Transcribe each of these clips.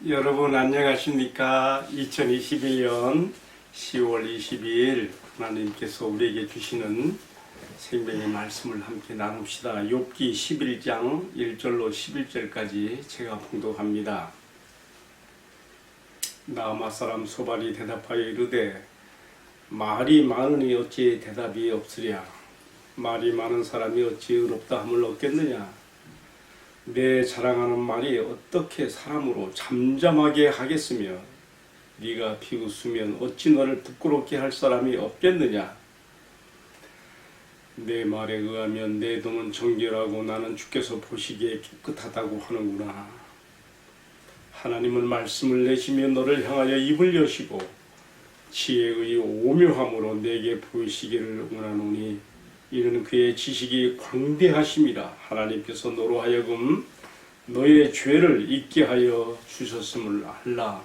여러분 안녕하십니까? 2021년 10월 22일 하나님께서 우리에게 주시는 생명의 말씀을 함께 나눕시다. 욥기 11장 1절로 11절까지 제가 봉독합니다. 나아마 사람 소발이 대답하여 이르되 말이 많으니 어찌 대답이 없으랴. 말이 많은 사람이 어찌 의롭다 함을 얻겠느냐. 내 자랑하는 말이 어떻게 사람으로 잠잠하게 하겠으며 네가 비웃으면 어찌 너를 부끄럽게 할 사람이 없겠느냐. 내 말에 의하면 내 돈은 정결하고 나는 주께서 보시기에 깨끗하다고 하는구나. 하나님은 말씀을 내시며 너를 향하여 입을 여시고 지혜의 오묘함으로 내게 보이시기를 원하노니 이는 그의 지식이 광대하심이라. 하나님께서 너로 하여금 너의 죄를 잊게 하여 주셨음을 알라.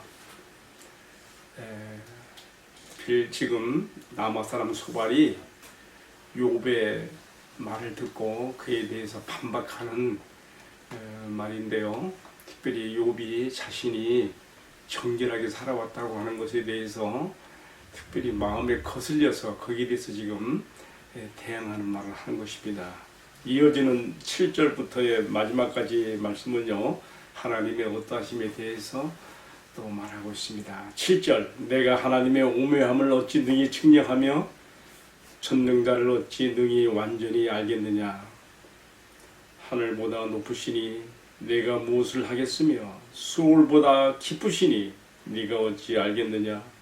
지금 나아마 사람 소발이 욥의 말을 듣고 그에 대해서 반박하는 말인데요. 특별히 욥이 자신이 정결하게 살아왔다고 하는 것에 대해서 특별히 마음에 거슬려서 거기에 대해서 지금 대항하는 말을 하는 것입니다. 이어지는 7절부터의 마지막까지 말씀은요, 하나님의 어떠하심에 대해서 또 말하고 있습니다. 7절, 내가 하나님의 오묘함을 어찌 능히 측량하며 전능자를 어찌 능히 완전히 알겠느냐. 하늘보다 높으시니 내가 무엇을 하겠으며 수월보다 깊으시니 네가 어찌 알겠느냐.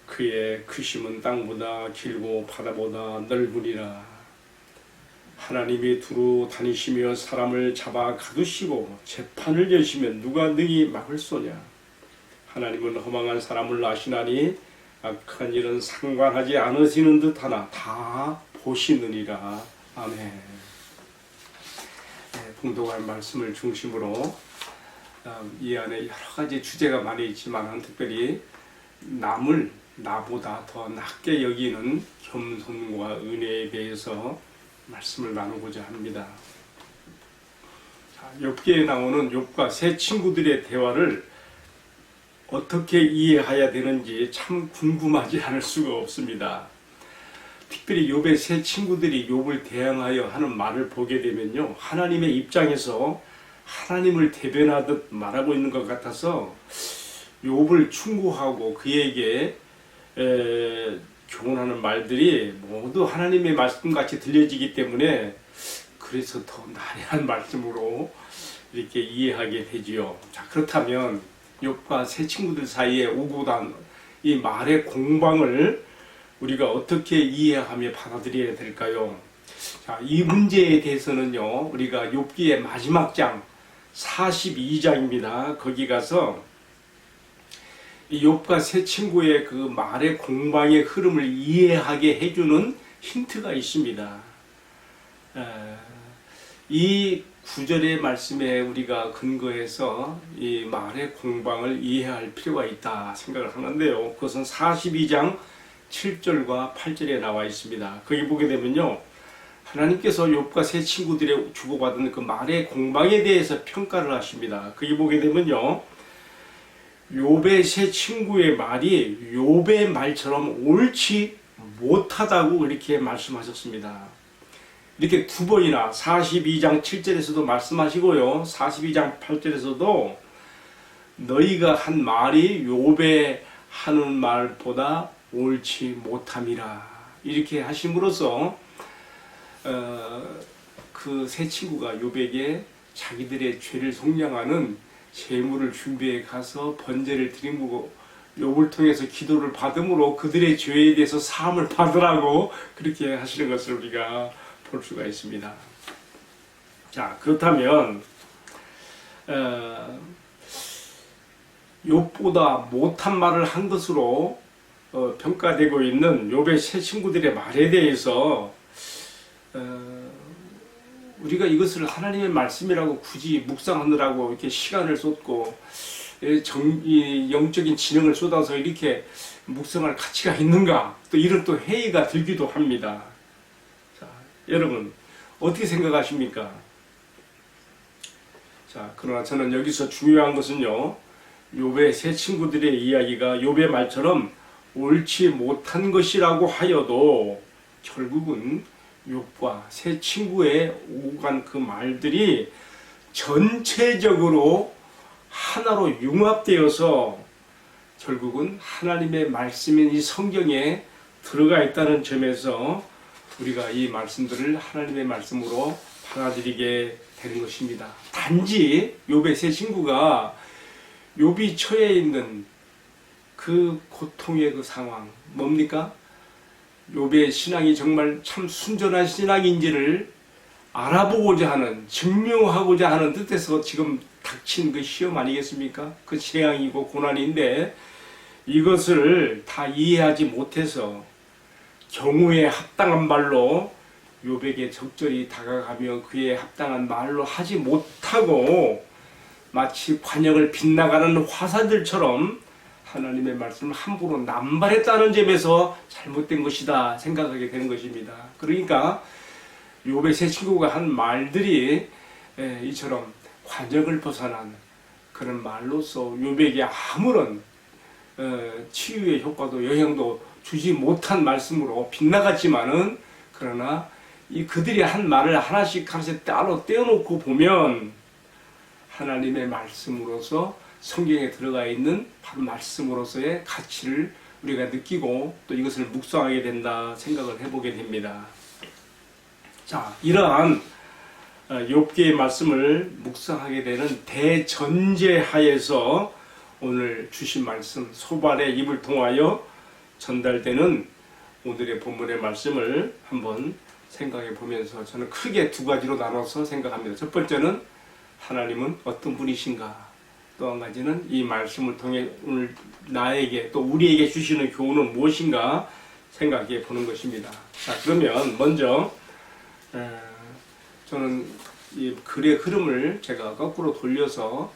그의 크심은 땅보다 길고 바다보다 넓으니라. 하나님이 두루 다니시며 사람을 잡아 가두시고 재판을 여시면 누가 능히 막을 소냐. 하나님은 허망한 사람을 아시나니 악한 일은 상관하지 않으시는 듯하나 다 보시느니라. 아멘. 봉독할 말씀을 중심으로 이 안에 여러 가지 주제가 많이 있지만 특별히 남을 나보다 더 낮게 여기는 겸손과 은혜에 대해서 말씀을 나누고자 합니다. 욥기에 나오는 욥과 세 친구들의 대화를 어떻게 이해해야 되는지 참 궁금하지 않을 수가 없습니다. 특별히 욥의 세 친구들이 욥을 대항하여 하는 말을 보게 되면요, 하나님의 입장에서 하나님을 대변하듯 말하고 있는 것 같아서 욥을 충고하고 그에게 교훈하는 말들이 모두 하나님의 말씀같이 들려지기 때문에 그래서 더 나련한 말씀으로 이렇게 이해하게 되지요. 자, 그렇다면 욥과 세 친구들 사이에 오고 간 이 말의 공방을 우리가 어떻게 이해하며 받아들여야 될까요? 자, 이 문제에 대해서는요, 우리가 욥기의 마지막 장 42장입니다. 거기 가서 이 욥과 세 친구의 그 말의 공방의 흐름을 이해하게 해주는 힌트가 있습니다. 이 구절의 말씀에 우리가 근거해서 이 말의 공방을 이해할 필요가 있다 생각을 하는데요. 그것은 42장 7절과 8절에 나와 있습니다. 거기 보게 되면요, 하나님께서 욥과 세 친구들의 주고받은 그 말의 공방에 대해서 평가를 하십니다. 거기 보게 되면요, 욥의 세 친구의 말이 욥의 말처럼 옳지 못하다고 이렇게 말씀하셨습니다. 이렇게 두 번이나 42장 7절에서도 말씀하시고요, 42장 8절에서도 너희가 한 말이 욥의 하는 말보다 옳지 못함이라 이렇게 하심으로써 그 세 친구가 욥에게 자기들의 죄를 속량하는 제물을 준비해 가서 번제를 드리고 욥을 통해서 기도를 받음으로 그들의 죄에 대해서 사함을 받으라고 그렇게 하시는 것을 우리가 볼 수가 있습니다. 자, 그렇다면 욥보다 못한 말을 한 것으로 평가되고 있는 욥의 세 친구들의 말에 대해서 우리가 이것을 하나님의 말씀이라고 굳이 묵상하느라고 이렇게 시간을 쏟고 영적인 지능을 쏟아서 이렇게 묵상할 가치가 있는가, 또 이런 또 회의가 들기도 합니다. 자, 여러분 어떻게 생각하십니까? 자, 그러나 저는 여기서 중요한 것은요, 욥의 세 친구들의 이야기가 욥의 말처럼 옳지 못한 것이라고 하여도 결국은 욥과 세 친구의 오간 그 말들이 전체적으로 하나로 융합되어서 결국은 하나님의 말씀인 이 성경에 들어가 있다는 점에서 우리가 이 말씀들을 하나님의 말씀으로 받아들이게 되는 것입니다. 단지 욥의 세 친구가 욥이 처해 있는 그 고통의 그 상황 뭡니까? 욥의 신앙이 정말 참 순전한 신앙인지를 알아보고자 하는, 증명하고자 하는 뜻에서 지금 닥친 그 시험 아니겠습니까? 그 재앙이고 고난인데 이것을 다 이해하지 못해서 경우에 합당한 말로 욥에게 적절히 다가가며 그에 합당한 말로 하지 못하고 마치 관역을 빗나가는 화살들처럼 하나님의 말씀을 함부로 남발했다는 점에서 잘못된 것이다 생각하게 되는 것입니다. 그러니까 욥의 세 친구가 한 말들이 이처럼 관역을 벗어난 그런 말로서 욥에게 아무런 치유의 효과도 영향도 주지 못한 말씀으로 빗나갔지만은 그러나 이 그들이 한 말을 하나씩 따로 떼어놓고 보면 하나님의 말씀으로서 성경에 들어가 있는 바로 말씀으로서의 가치를 우리가 느끼고 또 이것을 묵상하게 된다 생각을 해보게 됩니다. 자, 이러한 욥기의 말씀을 묵상하게 되는 대전제하에서 오늘 주신 말씀 소발의 입을 통하여 전달되는 오늘의 본문의 말씀을 한번 생각해 보면서 저는 크게 두 가지로 나눠서 생각합니다. 첫 번째는 하나님은 어떤 분이신가? 또 한 가지는 이 말씀을 통해 오늘 나에게 또 우리에게 주시는 교훈은 무엇인가 생각해 보는 것입니다. 자, 그러면 먼저 저는 이 글의 흐름을 제가 거꾸로 돌려서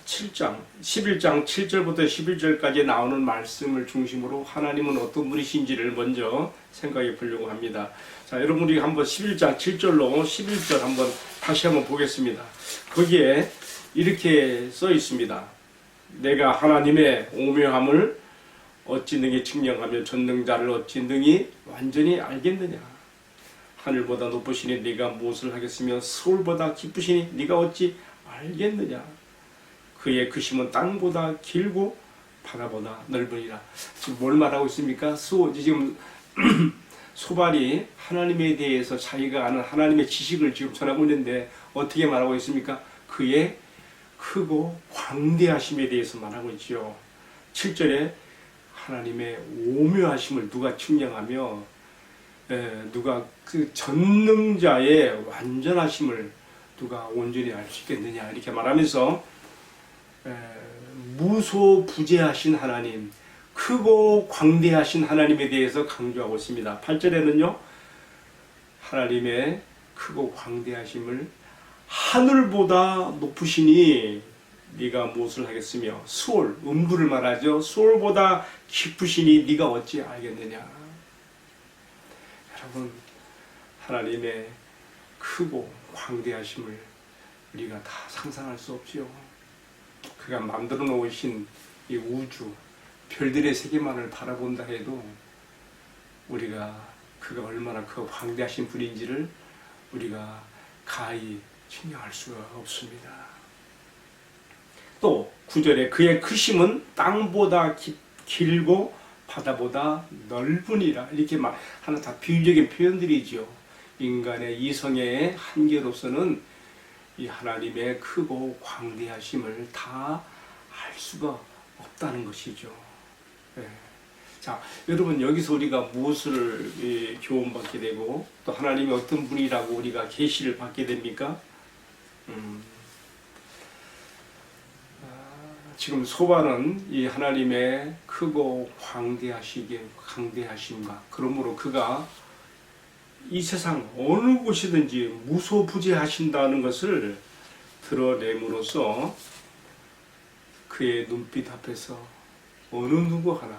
7장, 11장 7절부터 11절까지 나오는 말씀을 중심으로 하나님은 어떤 분이신지를 먼저 생각해 보려고 합니다. 자, 여러분 우리 한번 11장 7절로 11절 한번 다시 한번 보겠습니다. 거기에 이렇게 써 있습니다. 내가 하나님의 오묘함을 어찌 능히 측량하며 전능자를 어찌 능히 완전히 알겠느냐. 하늘보다 높으시니 네가 무엇을 하겠으며 서울보다 깊으시니 네가 어찌 알겠느냐. 그의 크심은 땅보다 길고 바다보다 넓으니라. 지금 뭘 말하고 있습니까? 지금 소발이 하나님에 대해서 자기가 아는 하나님의 지식을 지금 전하고 있는데 어떻게 말하고 있습니까? 그의 크고 광대하심에 대해서 말하고 있죠. 7절에 하나님의 오묘하심을 누가 측량하며 누가 그 전능자의 완전하심을 누가 온전히 알 수 있겠느냐 이렇게 말하면서 무소부재하신 하나님, 크고 광대하신 하나님에 대해서 강조하고 있습니다. 8절에는요 하나님의 크고 광대하심을 하늘보다 높으시니 네가 무엇을 하겠으며 수월, 음부를 말하죠. 수월보다 깊으시니 네가 어찌 알겠느냐. 여러분 하나님의 크고 광대하심을 우리가 다 상상할 수 없지요. 그가 만들어 놓으신 이 우주, 별들의 세계만을 바라본다 해도 우리가 그가 얼마나 그 광대하신 분인지를 우리가 가히 측량할 수가 없습니다. 또 9절에 그의 크심은 땅보다 길고 바다보다 넓으니라 이렇게 하는 다 비유적인 표현들이죠. 인간의 이성의 한계로서는 이 하나님의 크고 광대하심을 다 알 수가 없다는 것이죠. 네. 자, 여러분 여기서 우리가 무엇을 교훈받게 되고 또 하나님이 어떤 분이라고 우리가 계시를 받게 됩니까? 지금 소발은 이 하나님의 크고 강대하심과 그러므로 그가 이 세상 어느 곳이든지 무소부재하신다는 것을 드러냄으로써 그의 눈빛 앞에서 어느 누구 하나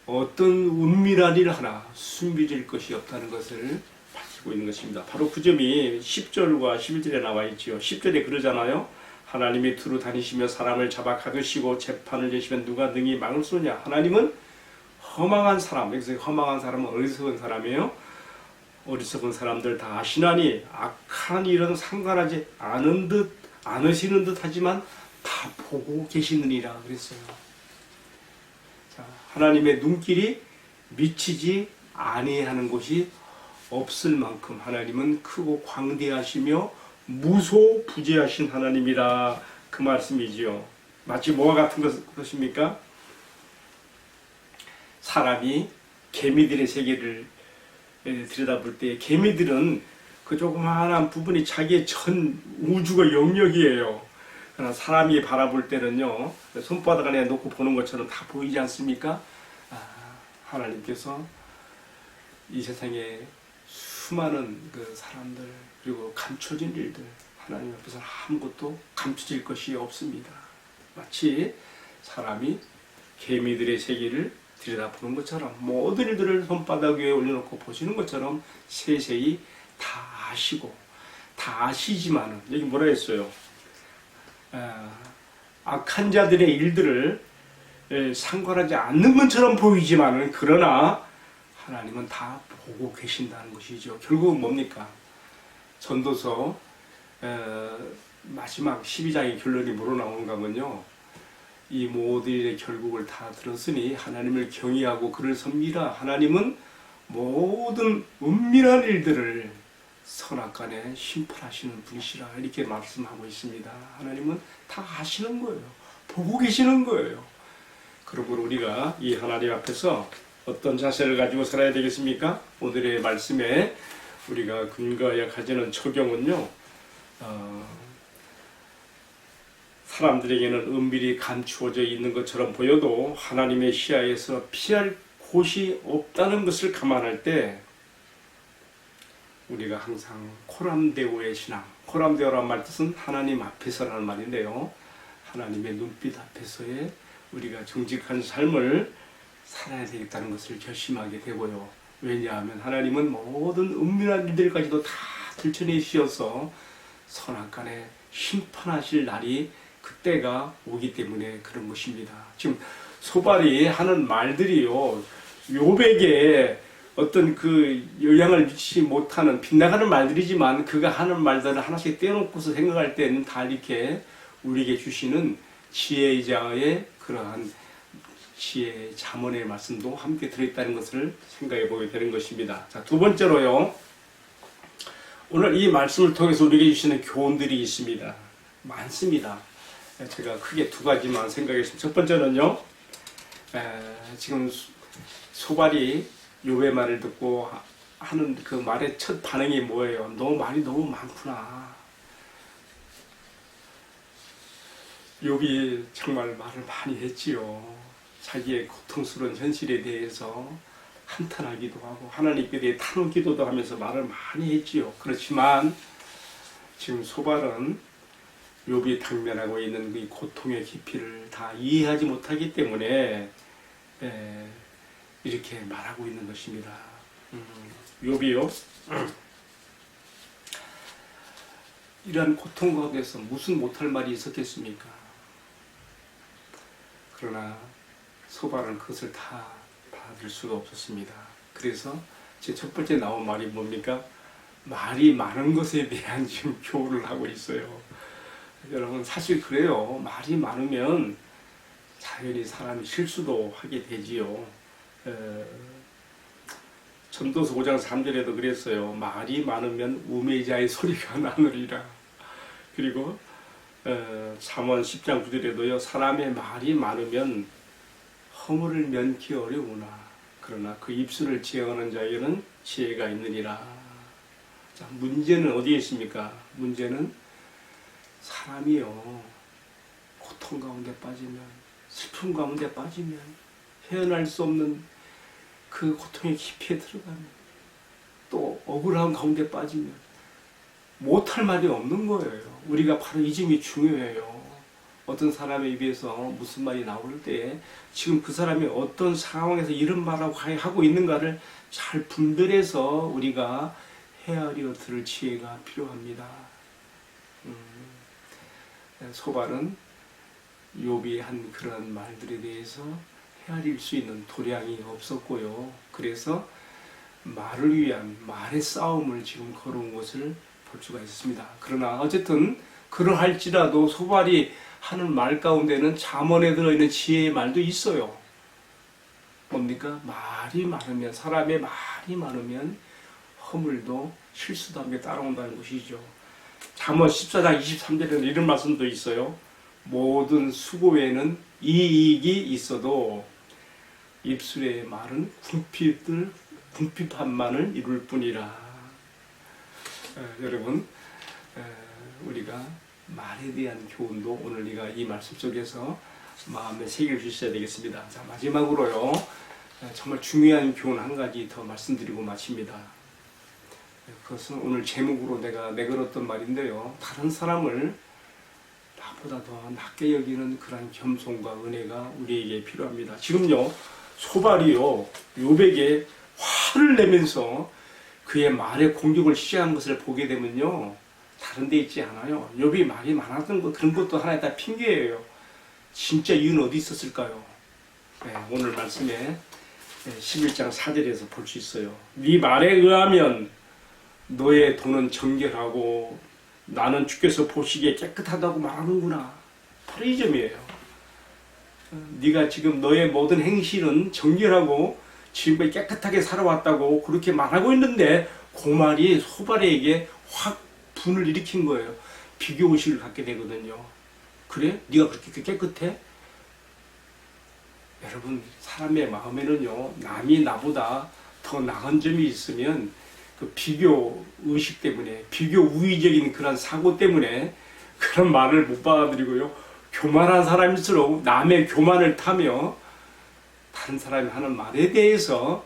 어떤 은밀한 일 하나 숨겨질 것이 없다는 것을 밝히고 있는 것입니다. 바로 그 점이 10절과 11절에 나와 있지요. 10절에 그러잖아요. 하나님이 두루 다니시며 사람을 잡아 가두시고 재판을 내시면 누가 능히 막을 수 있느냐. 하나님은 허망한 사람, 여기서 허망한 사람은 어리석은 사람이에요. 어리석은 사람들 다 아시나니 악한 일은 상관하지 않으시는 듯 하지만 다 보고 계시느니라 그랬어요. 자, 하나님의 눈길이 미치지 아니하는 곳이 없을 만큼 하나님은 크고 광대하시며 무소부재하신 하나님이라 그 말씀이지요. 마치 뭐와 같은 것입니까? 사람이 개미들의 세계를 들여다볼 때 개미들은 그 조그마한 부분이 자기의 전 우주가 영역이에요. 그러나 사람이 바라볼 때는요, 손바닥 안에 놓고 보는 것처럼 다 보이지 않습니까? 하나님께서 이 세상에 수많은 그 사람들 그리고 감춰진 일들 하나님 앞에서 아무것도 감춰질 것이 없습니다. 마치 사람이 개미들의 세계를 들여다보는 것처럼 모든 일들을 손바닥 위에 올려놓고 보시는 것처럼 세세히 다 아시고 다 아시지만은 여기 뭐라 했어요? 악한 자들의 일들을 상관하지 않는 것처럼 보이지만은 그러나 하나님은 다 보고 계신다는 것이죠. 결국은 뭡니까? 전도서 마지막 12장의 결론이 뭐로 나오는가 하면요. 이 모든 일의 결국을 다 들었으니 하나님을 경외하고 그를 섬기라. 하나님은 모든 은밀한 일들을 선악간에 심판하시는 분이시라 이렇게 말씀하고 있습니다. 하나님은 다 아시는 거예요. 보고 계시는 거예요. 그러므로 우리가 이 하나님 앞에서 어떤 자세를 가지고 살아야 되겠습니까? 오늘의 말씀에 우리가 근거하여 가지는 적용은요. 사람들에게는 은밀히 감추어져 있는 것처럼 보여도 하나님의 시야에서 피할 곳이 없다는 것을 감안할 때 우리가 항상 코람데오의 신앙, 코람데오란 말 뜻은 하나님 앞에서라는 말인데요. 하나님의 눈빛 앞에서의 우리가 정직한 삶을 살아야 되겠다는 것을 결심하게 되고요. 왜냐하면 하나님은 모든 은밀한 일들까지도 다 들춰내시어서 선악간에 심판하실 날이 그때가 오기 때문에 그런 것입니다. 지금 소발이 하는 말들이요, 욥에게 어떤 그 영향을 미치지 못하는 빗나가는 말들이지만 그가 하는 말들을 하나씩 떼어놓고서 생각할 때는 다 이렇게 우리에게 주시는 지혜자의 그러한 지혜 잠언의 말씀도 함께 들어있다는 것을 생각해 보게 되는 것입니다. 자, 두 번째로요, 오늘 이 말씀을 통해서 우리에게 주시는 교훈들이 있습니다. 많습니다. 제가 크게 두 가지만 생각했습니다. 첫 번째는요, 지금 소발이 욥의 말을 듣고 하는 그 말의 첫 반응이 뭐예요? 말이 너무 많구나. 욥이 정말 말을 많이 했지요. 자기의 고통스러운 현실에 대해서 한탄하기도 하고 하나님께 대해 탄원 기도도 하면서 말을 많이 했지요. 그렇지만 지금 소발은 욥이 당면하고 있는 이 고통의 깊이를 다 이해하지 못하기 때문에 이렇게 말하고 있는 것입니다. 욥이요, 이러한 고통 가운데서 무슨 못할 말이 있었겠습니까? 그러나 소발은 그것을 다 받을 수가 없었습니다. 그래서 제 첫 번째 나온 말이 뭡니까? 말이 많은 것에 대한 지금 교훈을 하고 있어요. 여러분, 사실 그래요. 말이 많으면 자연히 사람이 실수도 하게 되지요. 전도서 5장 3절에도 그랬어요. 말이 많으면 우매자의 소리가 나느리라. 그리고 잠언 10장 9절에도요. 사람의 말이 많으면 허물을 면키 어려우나 그러나 그 입술을 지어가는 자에게는 지혜가 있느니라. 자, 문제는 어디에 있습니까? 문제는 사람이요, 고통 가운데 빠지면, 슬픔 가운데 빠지면, 헤어날 수 없는 그 고통의 깊이에 들어가면, 또 억울한 가운데 빠지면 못할 말이 없는 거예요. 우리가 바로 이 점이 중요해요. 어떤 사람의 입에서 무슨 말이 나올 때 지금 그 사람이 어떤 상황에서 이런 말을 하고 있는가를 잘 분별해서 우리가 헤아려 들을 지혜가 필요합니다. 소발은 욥이 한 그런 말들에 대해서 헤아릴 수 있는 도량이 없었고요. 그래서 말을 위한 말의 싸움을 지금 걸어온 것을 볼 수가 있습니다. 그러나 어쨌든 그러할지라도 소발이 하는 말 가운데는 잠언에 들어있는 지혜의 말도 있어요. 뭡니까? 말이 많으면, 사람의 말이 많으면 허물도 실수도 함께 따라온다는 것이죠. 잠언 14장 23절에는 이런 말씀도 있어요. 모든 수고에는 이익이 있어도 입술의 말은 궁핍함만을 이룰 뿐이라. 여러분, 우리가 말에 대한 교훈도 오늘 우리가 이 말씀 속에서 마음에 새겨 주셔야 되겠습니다. 자, 마지막으로요, 정말 중요한 교훈 한 가지 더 말씀드리고 마칩니다. 그것은 오늘 제목으로 내가 내걸었던 말인데요. 다른 사람을 나보다 더 낮게 여기는 그런 겸손과 은혜가 우리에게 필요합니다. 지금요, 소발이요, 욥에게 화를 내면서 그의 말에 공격을 시작한 것을 보게 되면요, 다른 데 있지 않아요. 욥이 말이 많았던 것, 그런 것도 하나의 다 핑계예요. 진짜 이유는 어디 있었을까요? 오늘 말씀에 11장 4절에서 볼 수 있어요. 네 말에 의하면 너의 돈은 정결하고 나는 주께서 보시기에 깨끗하다고 말하는구나. 바로 이 점이에요. 네가 지금 너의 모든 행실은 정결하고 지금까지 깨끗하게 살아왔다고 그렇게 말하고 있는데 그 말이 소발에게 확 분을 일으킨 거예요. 비교의식을 갖게 되거든요. 그래? 네가 그렇게 깨끗해? 여러분, 사람의 마음에는요, 남이 나보다 더 나은 점이 있으면 그 비교 의식 때문에, 비교 우위적인 그런 사고 때문에 그런 말을 못 받아들이고요, 교만한 사람일수록 남의 교만을 타며 다른 사람이 하는 말에 대해서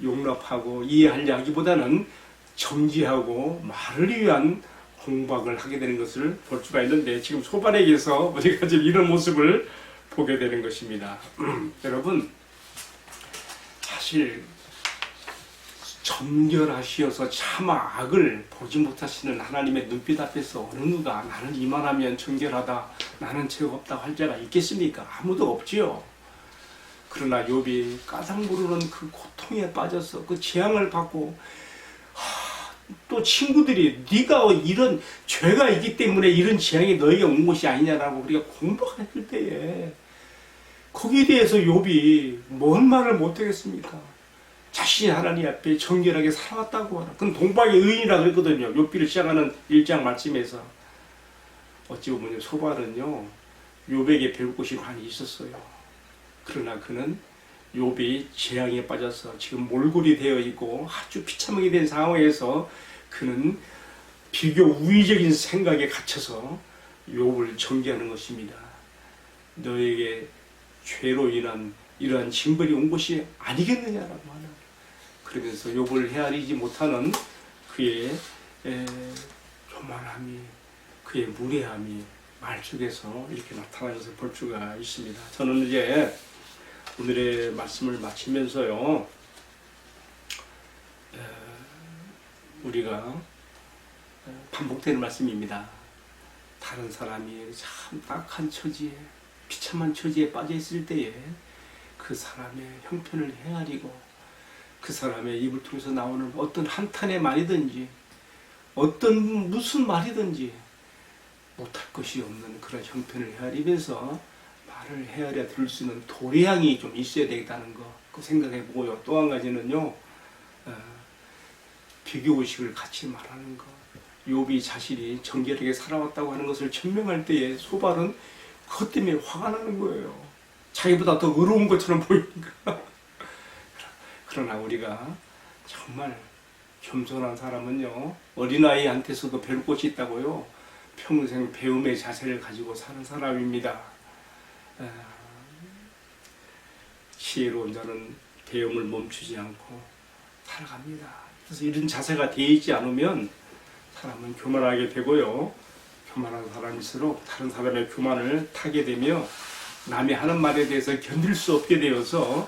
용납하고 이해하려 하기보다는 정지하고 말을 위한 공박을 하게 되는 것을 볼 수가 있는데, 지금 소발에게서 우리가 지금 이런 모습을 보게 되는 것입니다. 여러분, 사실 정결하시어서 차마 악을 보지 못하시는 하나님의 눈빛 앞에서 어느 누가 나는 이만하면 정결하다, 나는 죄가 없다고 할 자가 있겠습니까? 아무도 없지요. 그러나 욥이 가장 모르는 그 고통에 빠져서 그 재앙을 받고, 또 친구들이 네가 이런 죄가 있기 때문에 이런 재앙이 너에게 온 것이 아니냐라고 우리가 공박을 했을 때에 거기에 대해서 욥이 뭔 말을 못하겠습니까? 자신이 하나님 앞에 정결하게 살아왔다고 하라. 그건 동방의 의인이라고 했거든요. 욥기를 시작하는 1장 말씀에서. 어찌 보면 소발은요, 욥에게 배울 것이 많이 있었어요. 그러나 그는 욥이 재앙에 빠져서 지금 몰골이 되어 있고 아주 비참하게 된 상황에서 그는 비교 우위적인 생각에 갇혀서 욥을 정죄하는 것입니다. 너에게 죄로 인한 이러한 징벌이 온 것이 아니겠느냐라고 하는, 그러면서 욥을 헤아리지 못하는 그의 교만함이, 그의 무례함이 말 속에서 이렇게 나타나는 것을 볼 수가 있습니다. 저는 이제 오늘의 말씀을 마치면서요, 우리가 반복되는 말씀입니다. 다른 사람이 참 딱한 처지에, 비참한 처지에 빠져 있을 때에 그 사람의 형편을 헤아리고 그 사람의 입을 통해서 나오는 어떤 한탄의 말이든지 무슨 말이든지 못할 것이 없는 그런 형편을 헤아리면서 말을 헤아려 들을 수 있는 도량이 좀 있어야 되겠다는 거, 그 생각해 보고요. 또 한 가지는요, 비교의식을 같이 말하는 것. 욥이 자신이 정결하게 살아왔다고 하는 것을 천명할 때에 소발은 그것 때문에 화가 나는 거예요. 자기보다 더 의로운 것처럼 보이니까. 그러나 우리가 정말 겸손한 사람은요, 어린아이한테서도 배울 것이 있다고요. 평생 배움의 자세를 가지고 사는 사람입니다. 지혜로운 자는 배움을 멈추지 않고 살아갑니다. 그래서 이런 자세가 되어 있지 않으면 사람은 교만하게 되고요, 교만한 사람일수록 다른 사람의 교만을 타게 되며 남이 하는 말에 대해서 견딜 수 없게 되어서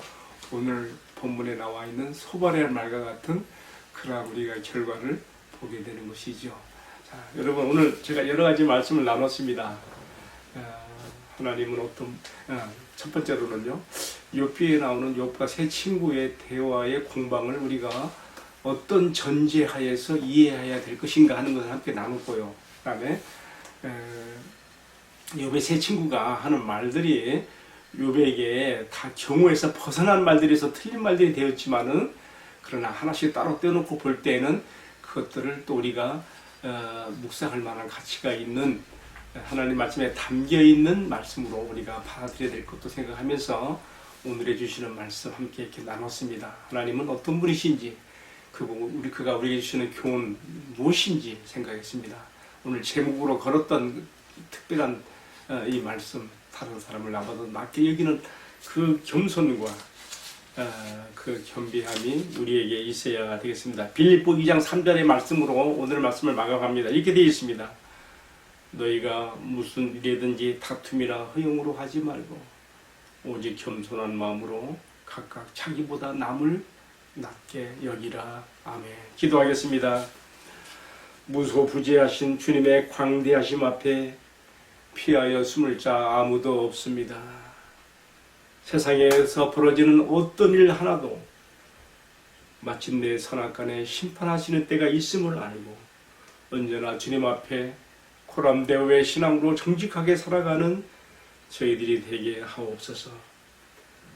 오늘 본문에 나와 있는 소발의 말과 같은 그러한 우리가 결과를 보게 되는 것이죠. 자, 여러분, 오늘 제가 여러 가지 말씀을 나눴습니다. 하나님은 첫 번째로는요, 욥기에 나오는 욥과 세 친구의 대화의 공방을 우리가 어떤 전제하에서 이해해야 될 것인가 하는 것을 함께 나눴고요. 그다음에 욥의 세 친구가 하는 말들이 욥에게 다 경우에서 벗어난 말들에서 틀린 말들이 되었지만은, 그러나 하나씩 따로 떼어놓고 볼 때는 그것들을 또 우리가 묵상할 만한 가치가 있는, 하나님 말씀에 담겨있는 말씀으로 우리가 받아들여야 될 것도 생각하면서 오늘의 주시는 말씀 함께 이렇게 나눴습니다. 하나님은 어떤 분이신지, 그가 우리에게 주시는 교훈 무엇인지 생각했습니다. 오늘 제목으로 걸었던 특별한 이 말씀, 다른 사람을 나보다 낮게 여기는 그 겸손과 그 겸비함이 우리에게 있어야 되겠습니다. 빌립보 2장 3절의 말씀으로 오늘 말씀을 마감합니다. 이렇게 되어 있습니다. 너희가 무슨 일이든지 다툼이나 허용으로 하지 말고 오직 겸손한 마음으로 각각 자기보다 남을 낮게 여기라. 아멘. 기도하겠습니다. 무소부재하신 주님의 광대하심 앞에 피하여 숨을 자 아무도 없습니다. 세상에서 벌어지는 어떤 일 하나도 마침내 선악간에 심판하시는 때가 있음을 알고 언제나 주님 앞에 코람대오의 신앙으로 정직하게 살아가는 저희들이 되게 하옵소서.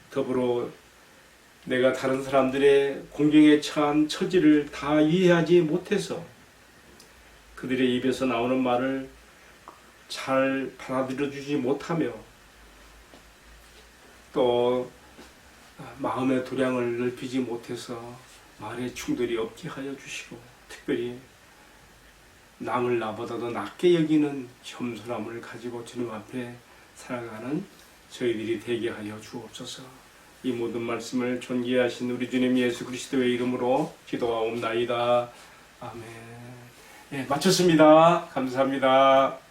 더불어 내가 다른 사람들의 공경에 처한 처지를 다 이해하지 못해서 그들의 입에서 나오는 말을 잘 받아들여주지 못하며 또 마음의 도량을 넓히지 못해서 말의 충돌이 없게 하여 주시고, 특별히 남을 나보다도 낮게 여기는 겸손함을 가지고 주님 앞에 살아가는 저희들이 되게 하여 주옵소서. 이 모든 말씀을 존귀하신 우리 주님 예수 그리스도의 이름으로 기도하옵나이다. 아멘. 예, 마쳤습니다. 감사합니다.